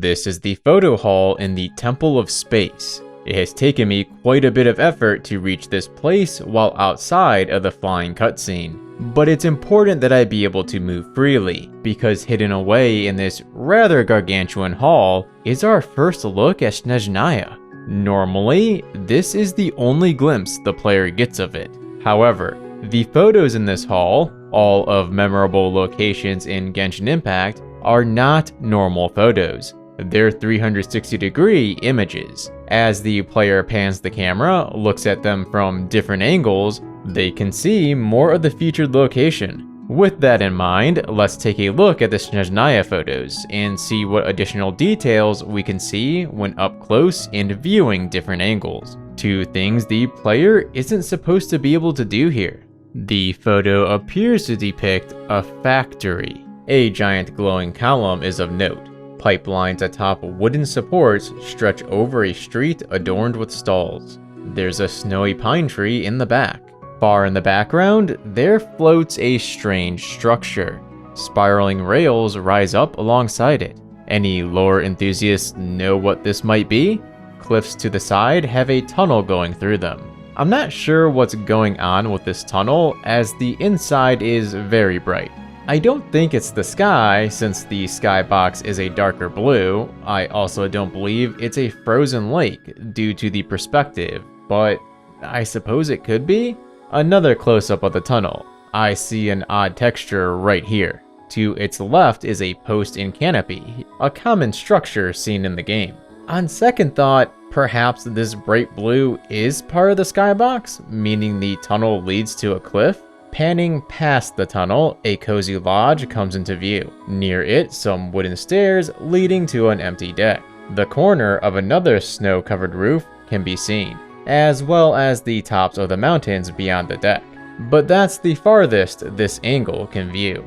This is the photo hall in the Temple of Space. It has taken me quite a bit of effort to reach this place while outside of the flying cutscene. But it's important that I be able to move freely, because hidden away in this rather gargantuan hall is our first look at Snezhnaya. Normally, this is the only glimpse the player gets of it. However, the photos in this hall, all of memorable locations in Genshin Impact, are not normal photos. They're 360-degree images. As the player pans the camera, looks at them from different angles, they can see more of the featured location. With that in mind, let's take a look at the Snezhnaya photos and see what additional details we can see when up close and viewing different angles. Two things the player isn't supposed to be able to do here. The photo appears to depict a factory. A giant glowing column is of note. Pipelines atop wooden supports stretch over a street adorned with stalls. There's a snowy pine tree in the back. Far in the background, there floats a strange structure. Spiraling rails rise up alongside it. Any lore enthusiasts know what this might be? Cliffs to the side have a tunnel going through them. I'm not sure what's going on with this tunnel, as the inside is very bright. I don't think it's the sky, since the skybox is a darker blue. I also don't believe it's a frozen lake due to the perspective, but I suppose it could be? Another close-up of the tunnel. I see an odd texture right here. To its left is a post and canopy, a common structure seen in the game. On second thought, perhaps this bright blue is part of the skybox, meaning the tunnel leads to a cliff? Panning past the tunnel, a cozy lodge comes into view. Near it, some wooden stairs leading to an empty deck. The corner of another snow-covered roof can be seen, as well as the tops of the mountains beyond the deck. But that's the farthest this angle can view.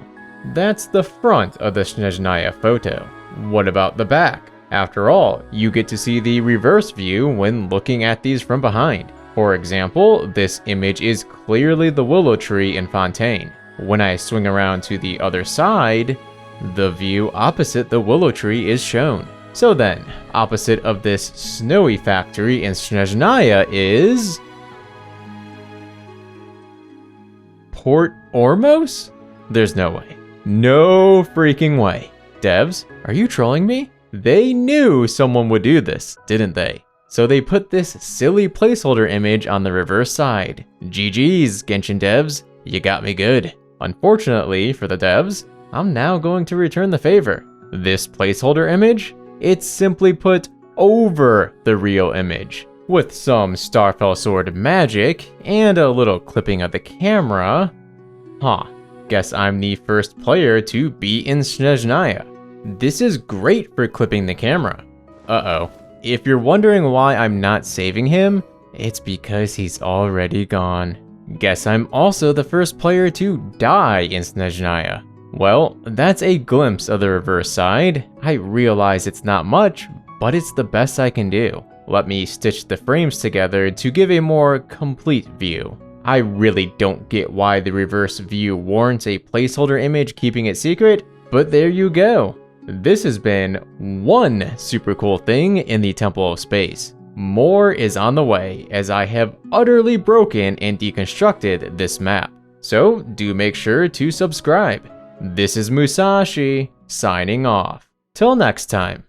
That's the front of the Snezhnaya photo. What about the back? After all, you get to see the reverse view when looking at these from behind. For example, this image is clearly the willow tree and fontaine. When I swing around to the other side, the view opposite the willow tree is shown. So then, opposite of this snowy factory in Snezhnaya is... Port Ormos? There's no way. No freaking way. Devs, are you trolling me? They knew someone would do this, didn't they? So they put this silly placeholder image on the reverse side. GG's, Genshin devs, you got me good. Unfortunately for the devs, I'm now going to return the favor. This placeholder image? It's simply put over the real image. With some Starfell Sword magic and a little clipping of the camera. Guess I'm the first player to be in Snezhnaya. This is great for clipping the camera. Uh-oh. If you're wondering why I'm not saving him, it's because he's already gone. Guess I'm also the first player to die in Snezhnaya. Well, that's a glimpse of the reverse side. I realize it's not much, but it's the best I can do. Let me stitch the frames together to give a more complete view. I really don't get why the reverse view warrants a placeholder image keeping it secret, but there you go. This has been one super cool thing in the Temple of Space. More is on the way, as I have utterly broken and deconstructed this map. So do make sure to subscribe. This is Moosashi, signing off. Till next time.